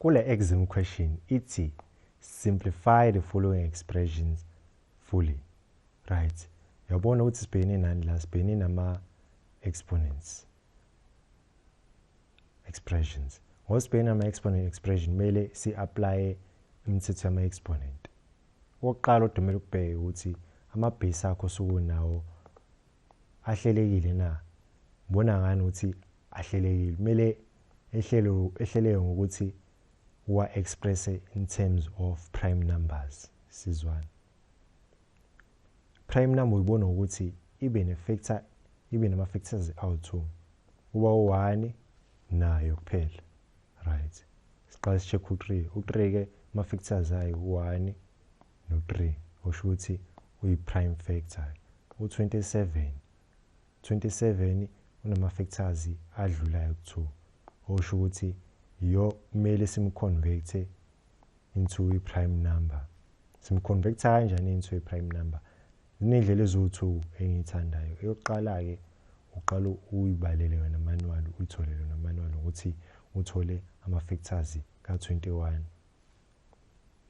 Kule exam question ithi simplify the following expressions fully. Right. Yabona ukuthi sibhekene nani la, sibhekene nama exponents. Expressions. Ngosibhekene nama exponent expression mele si apply imithetho yama exponent. Oqala odumela ukubheka ukuthi ama base akho sokunawo ahlelekile na. Ubona ngani ukuthi ahlelekile. Mele ehlele ngokuthi wa express in terms of prime numbers. Sizwana. Prime number uyibona ukuthi ibe nama factors awu2. Uba u1 nayo kuphela. Right. Siqala sicheck u3. U3 ke ama factors ayi 1 no3. Osho ukuthi uyi prime factor. U27 unama factors adlulayo ku2. Osho ukuthi yo kumele simconvert into a prime number. Simconvert kanjani into a prime number? Inendlela eziwu2 engithandayo. Eyokuqala ke uqala uyibalele wena manual, uyithole wena manual ukuthi uthole ama factors ka21.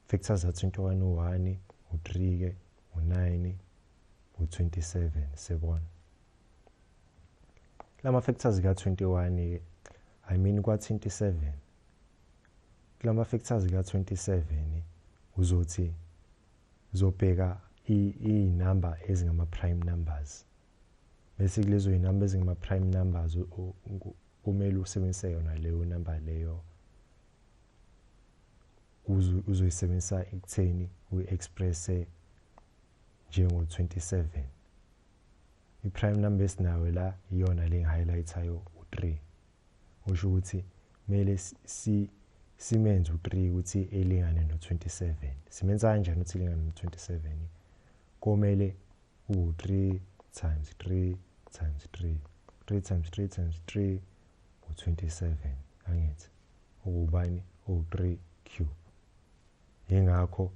Factors ka21 u1, u3 ke, u9, u27 sebona. Lama factors ka21 ke I mean kwa27. Lama factors ka27 uzothi uzobheka number ezingama prime numbers. Bese kulezo inumber ezingama prime numbers kumele usebenzise yona leyo number leyo. Uzoyisebenzisa ekutheni uyi-express njengo 27. I-prime number esinayo la iyona le ngi-highlightayo u3. Usho ukuthi kumele simenze u3 ukuthi elingane no27. Simenza kanjani ukuthi elingane no27? Komele u3 times 3 times 3. 3 times 3 times 3 u27. Angithi ubani u3 cube. Yingakho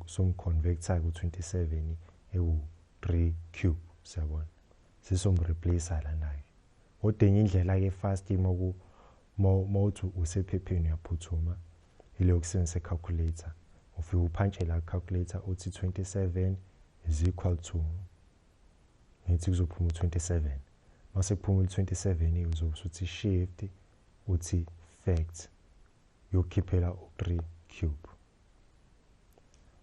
somconverter ku27 ewu3 cube. Siyabona. Sisomreplace la naye. Odenye indlela ke fast mawuthi usephepheni uyaphuthuma ile yokusebenzisa calculator. Ufike upunche la calculator uthi 27 is equal to ngithi kuzophuma u27. Mase kuphuma u27 uzothi shift uthi fact yokhiphela u3 cube.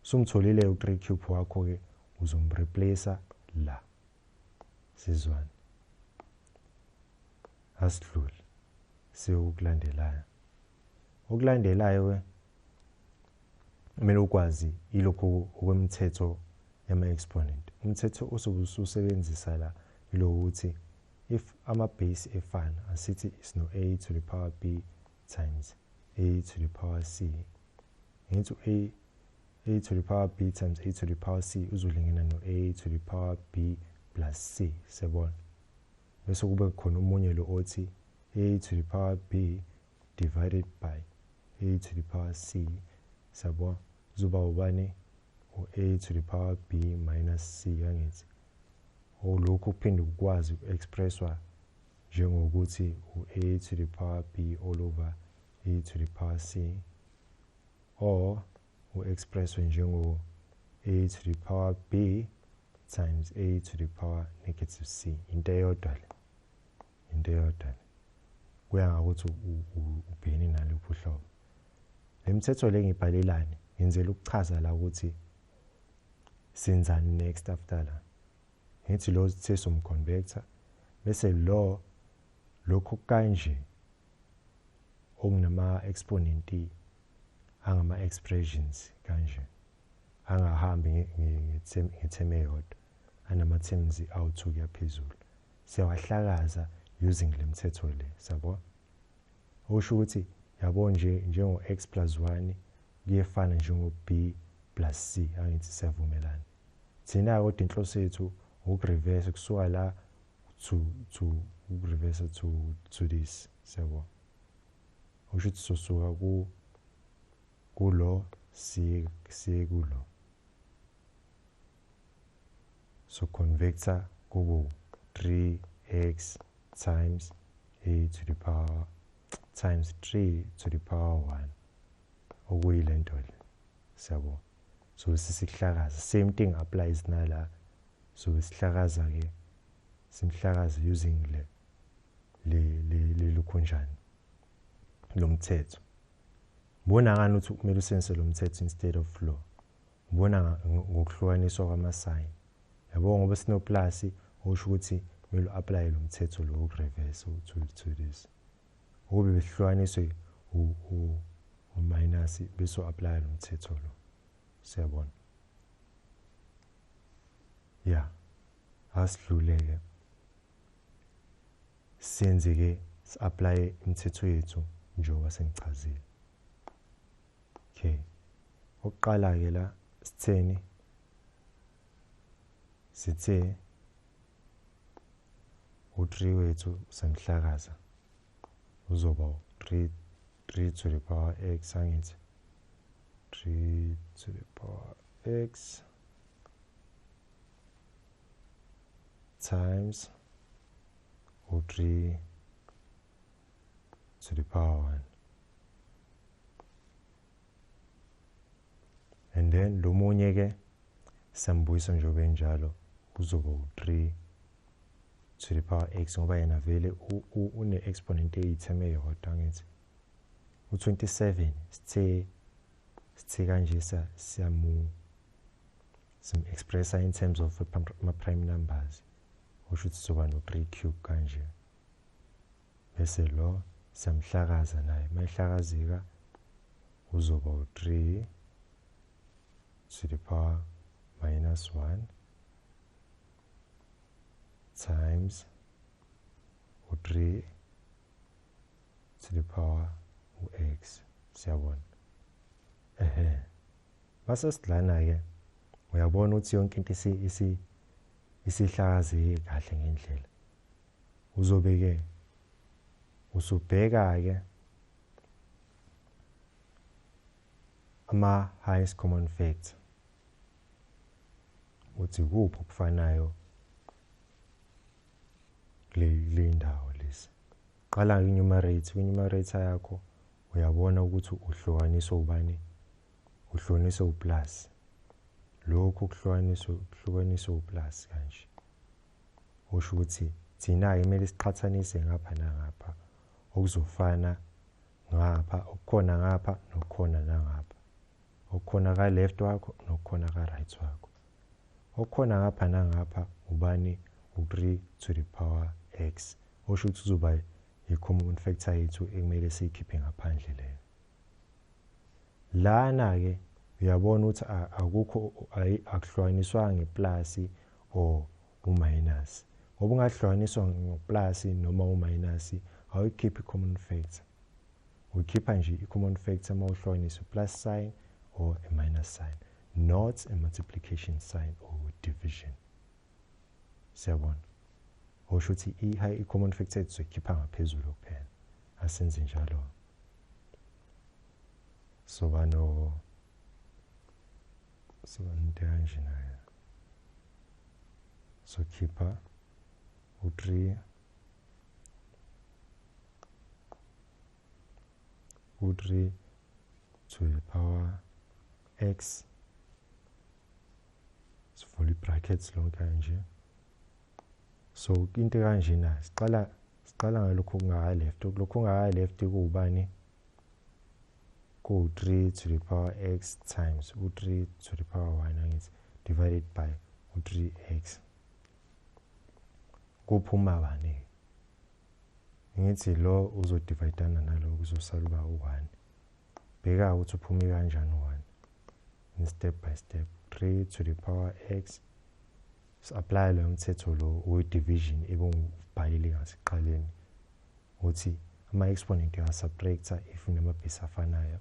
Sumtholile u3 cube wakho ke uzomreplace la. Sizwana. Asidlule. Sekulandelayo. Okulandelayo ke kumele ukwazi ilokho okwemthetho yama exponent. Umthetho osobusebenzisa la ilo ukuthi if ama base efana asithi is no a to the power b times a to the power c into a to the power b times a to the power c uzolingana no a to the power b plus c. Sebona. Bese kube khona umunye lo othi a to the power b divided by a to the power c. Sabo zuba ubani a to the power b minus c angithi. Lokho kuphinde ukwazi ukuexpresswa njengokuthi a to the power b all over a to the power c, or uexpresswe njengo a to the power b times a to the power negative c. Into eyodwa le. Into eyodwa. Kuya ngokuthi ubhekene naluphi uhlobo. Lemithetho le ngibhalelani ngenzela ukuchaza la ukuthi senzani next after la. Ngithi lo sithe somconverter bese lokho kanje okunama exponent angama expressions kanje angahambi ngetheme yodwa anama terms awu2 kuyaphezulu. Siyawahlakaza using lemithetho le. Sabo usho ukuthi yabo njengo x plus 1 kuyefana njengo b plus c. Angithi siyavumelana. Thina kodwa inhloso yethu ukureverse kusuka la to reverse to this. Sabo usho ukuthi sosuka kulo siye kulo. So converter kubo 3x times a to the power times 3 to the power 1 okuyilento le siyabo. So sisihlakaza, same thing applies nala. So sihlakaza ke simhlakaza using le lukhonjana lomthetho. Ubona ngani ukuthi kumele usebenzise lomthetho instead of flow? Ubona ngokuhlukaniswa kwama-sign. Yabo ngoba sino plus usho ukuthi kumele apply lomthetho lo wokureverse to this. Ube behlukaniswe u minus bese apply lomthetho lo. Siyabona? Yeah. Asidluleke. Senze ke si-apply imithetho yethu njengoba sengichazile. Okay. Oqala ke la sitheni sithe u3 wethu semhlakaza uzoba 3 to the power x angithi 3 to the power x times u3 to the power 1. And then lo munye ke sambuyisa njengoba njalo kuzoba u3 to the power x ngoba yena vele une exponent eyitheme yodwa ngithi u27 sithe kanje sim expressa in terms of ma prime numbers usho ukuthi soba no 3 cube kanje bese lo samhlakaza naye mayihlakazika uzoba u3 to the power minus 1 times u3 to the power x. Siyabona? Base sidlana ke uyabona ukuthi yonke into isihlakaze kahle ngendlela. Uzobe ke usubheka ke ama highest common factor. Uthi kuphi okufanayo le ndawo lesi. Qala ngenumerate yakho uyabona ukuthi uhlukaniswa ubani? Uhlukaniswa uplus. Lokho ukuhlukaniswa uplus kanje. Usho ukuthi thina kumele siqhathanise ngapha nangapha okuzofana ngapha okukhona ngapha nokukhona nangapha. Okukhona ka left wakho nokukhona ka right wakho. Okukhona ngapha nangapha ubani? U3 to the power x. Usho ukuthi uzoba i-common factor yethu ekumele siyikhiphe ngaphandle leyo. Lana ke uyabona ukuthi akukho akuhlukaniswa ngeplus or uminus. Ngoba ungahlukaniswa ngeplus noma uminus awuyikhiphi i-common factor. Ukhipha nje i-common factor uma uhlukanisa plus sign or a minus sign, not a multiplication sign or division. Siyabona? Usho ukuthi i-common factor sizokhipha ngaphezulu kuphela. Asenze njalo. Soba nto kanje nayo. So khipha u3 to the power x. Sivula brackets lonke kanje. So into kanje na siqala ngalokho kungaka left. Lokho kungaka left kuubani? Ku3 to the power x times u3 to the power 1 angithi divided by u3x. Kuphuma bani? Ngithi lo uzodividana nalo kuzosala uba u1. Bheka ukuthi uphume kanjani u1. In step by step. 3 to the power x. Apply lo mthetho lo we-division ebongibhalile ngasiqaleni. Uthi ama-exponent uyasubtracta if unamabhesi afanayo.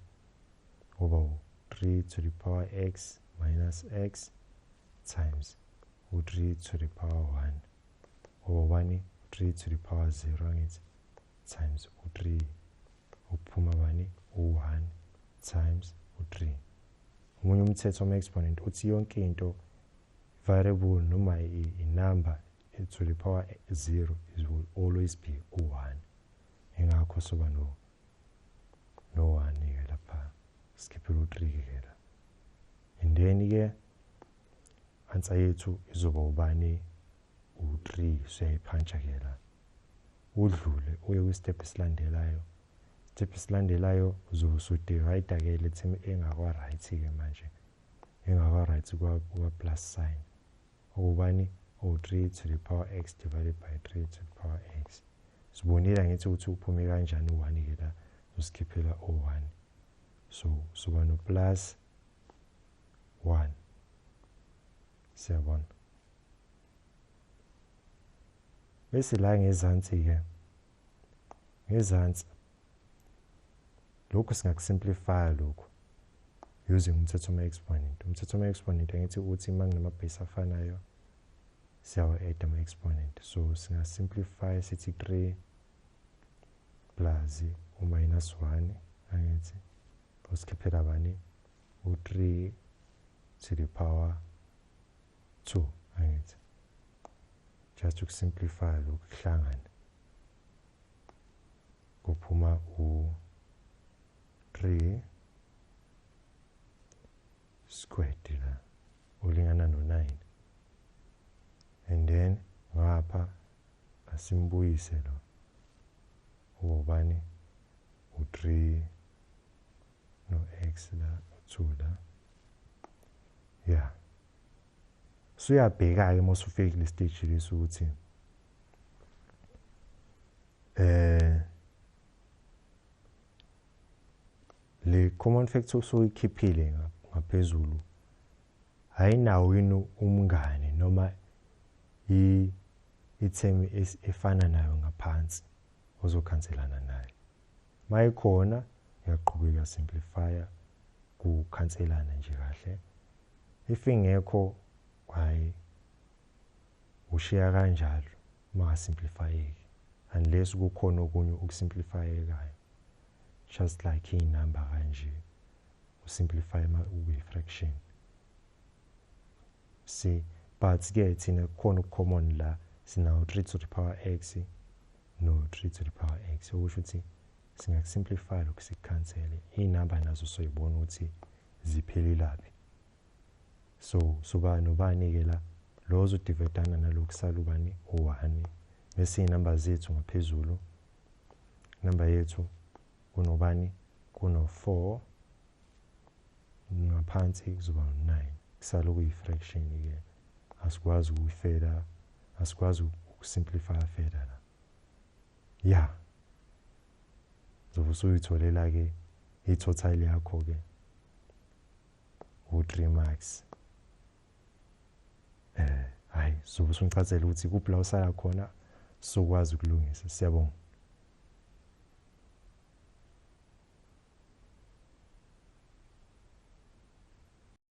Uba 3 to the power x minus x times u3 to the power 1. Uba 3 to the power 0 angithi times u3. Uphuma bani? U1 times u3. Umunye umthetho wama-exponent uthi yonke into variable noma i-number to the power 0 will always be u1. Ingakho soba no 1 lapha sikhiphela u3 ke la. And then ke answer yethu izoba ubani u3 siyayiphuncha ke la. Udlule uye ku step esilandelayo. Step esilandelayo uzosudivide ke le team engakwa right ke manje. Engakwa right kwa plus sign. Ubani u3 to the power x divided by 3 to the power x. Sibonile ngithi ukuthi uphume kanjani u1 ke la. Usikhiphela u1. So soba no plus 1. Siyabona. Bese la ngezansi ke. Ngezansi lokho singakusimplify lokho using umthetho wama-exponent. Umthetho wama-exponent ngithi uthi manginama base afanayo siyawa add ama-exponent. So singasimplify sithi 3 plus u-minus 1 angithi usikhiphela bani u3 to the power 2 angithi. Just to simplify lokhu kuhlangana kuphuma u3 squared la ulingana no9. And then ngapha asimbuyise lo ubani u3 no x la 2 la. Yeah. So uyabheka ke mase ufike le stage leso ukuthi le common factor soyikhiphile ngaphezulu ayinawo yini umngane noma i-term efana nayo ngaphansi ozokhanselana nayo. Mayikhona uyaqhubeka simplifier kukhanselana nje kahle. If ingekho hayi ushiya kanjalo mangasimplifyeki unless kukhona okunye ukusimplifyekayo. Just like inumber kanje usimplify ube fraction. See, but ke thina khona common la sinawo 3 to the power x no 3 to the power x. Okusho ukuthi singakusimplify lokhu sikhansele. Inumber nazo soyibona ukuthi ziphelelaphi. So soba nobani ke la lozo dividana nalokhu salubani u1 bese inumber zethu ngaphezulu. Number yethu kunobani kuno4 ngaphansi kuzoba u9. Kusala kuyi-fraction ke asikwazi ukufeda asikwazi ukusimplify feda la. Yeah. Zobe usuyitholela ke i-total yakho ke u3 max. Hayi zobe usungichazela ukuthi kuphi la usala khona sokwazi ukulungisa. Siyabonga.